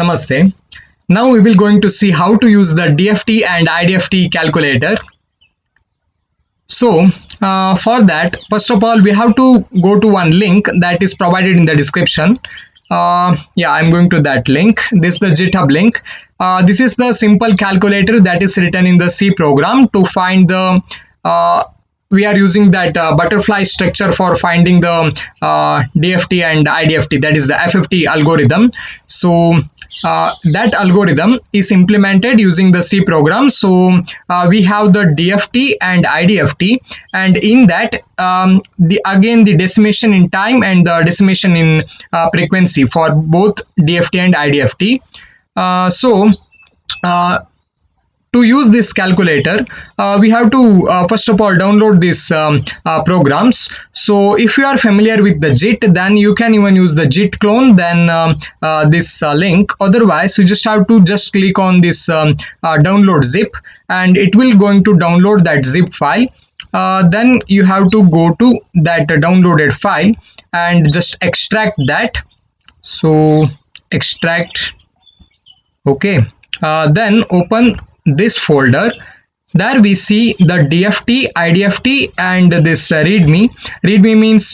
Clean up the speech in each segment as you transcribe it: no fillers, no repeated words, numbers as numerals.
Namaste. Now we will going to see how to use the DFT and IDFT calculator. So for that, first of all, we have to go to one link that is provided in the description. I'm going to that link. This is the GitHub link. This is the simple calculator that is written in the C program to find the we are using that butterfly structure for finding the DFT and IDFT, that is the FFT algorithm. So that algorithm is implemented using the C program. So we have the DFT and IDFT, and in that the decimation in time and the decimation in frequency for both DFT and IDFT. To use this calculator, we have to first of all download these programs. So if you are familiar with the JIT, then you can even use the JIT clone, then this link. Otherwise, you just have to click on this download zip, and it will going to download that zip file. Then you have to go to that downloaded file and just extract that. So extract. Okay. Then open this folder. There we see the DFT, IDFT, and this readme. Readme means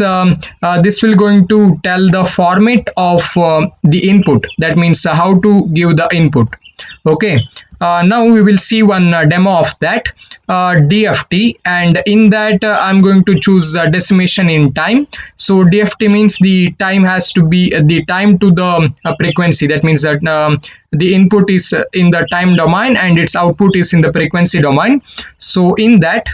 this will going to tell the format of the input. That means how to give the input. Okay. Now we will see one demo of that DFT, and in that I'm going to choose decimation in time. So DFT means the time has to be the time to the frequency. That means that the input is in the time domain and its output is in the frequency domain. So in that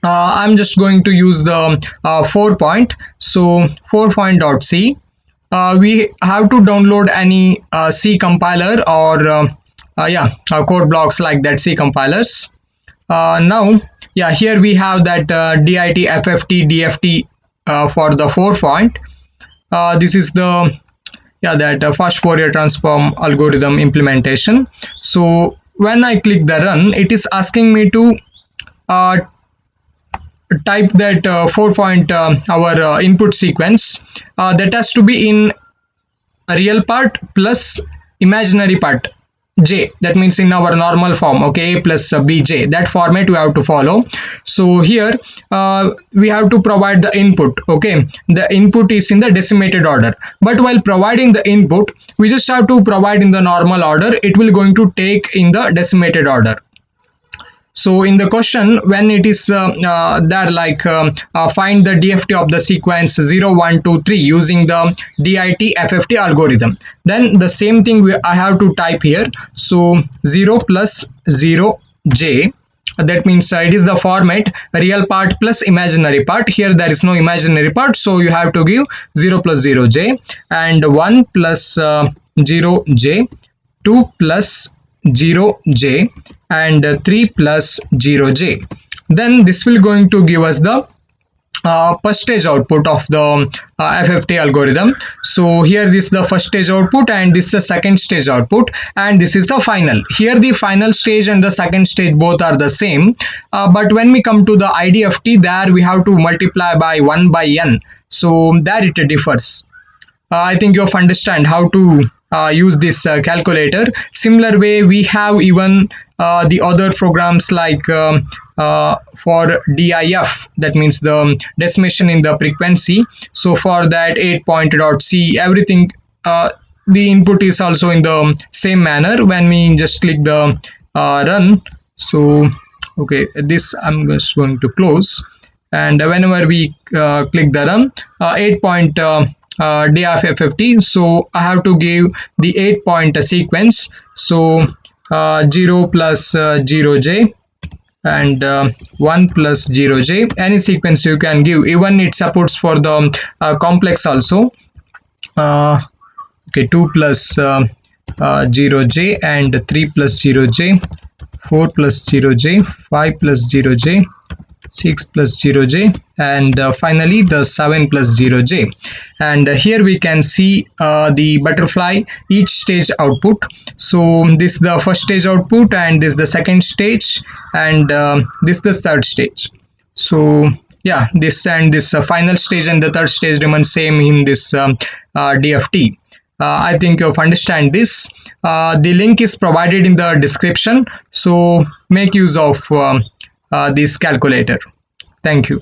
I'm just going to use the 4-point. So 4-point.c. We have to download any C compiler or code blocks like that, C compilers. Here we have that DIT, FFT, DFT for the 4-point. This is the that fast Fourier transform algorithm implementation. So when I click the run, it is asking me to type that 4-point our input sequence that has to be in a real part plus imaginary part J. That means in our normal form, okay, A plus BJ, that format we have to follow. So here we have to provide the input. Okay, the input is in the decimated order, but while providing the input, we just have to provide in the normal order. It will going to take in the decimated order. So in the question, when it is there like find the DFT of the sequence 0, 1, 2, 3 using the DIT FFT algorithm, then the same thing I have to type here. So 0 plus 0 J, that means it is the format real part plus imaginary part. Here there is no imaginary part, so you have to give 0 plus 0 J, and 1 plus 0 J, 2 plus 0 J, and 3 plus 0 J. Then this will going to give us the first stage output of the FFT algorithm. So here this is the first stage output, and this is the second stage output, and this is the final. Here the final stage and the second stage both are the same, but when we come to the IDFT, there we have to multiply by 1 by n. So there it differs. I think you have understand how to use this calculator. Similar way we have even the other programs like for DIF, that means the decimation in the frequency. So for that 8-point.c, everything the input is also in the same manner. When we just click the run, so okay, this I'm just going to close, and whenever we click the run, 8-point DIF FFT, so I have to give the 8-point sequence. So 0 plus 0 J and 1 plus 0 J, any sequence you can give. Even it supports for the complex also. Okay, 2 plus 0 J and 3 plus 0 J, 4 plus 0 J, 5 plus 0 J, 6 plus 0 J, and finally the 7 plus 0 J. And here we can see the butterfly each stage output. So this is the first stage output, and this is the second stage, and this is the third stage. So yeah, this and this final stage and the third stage remain same in this DFT. I think you've understand this. The link is provided in the description, so make use of this calculator. Thank you.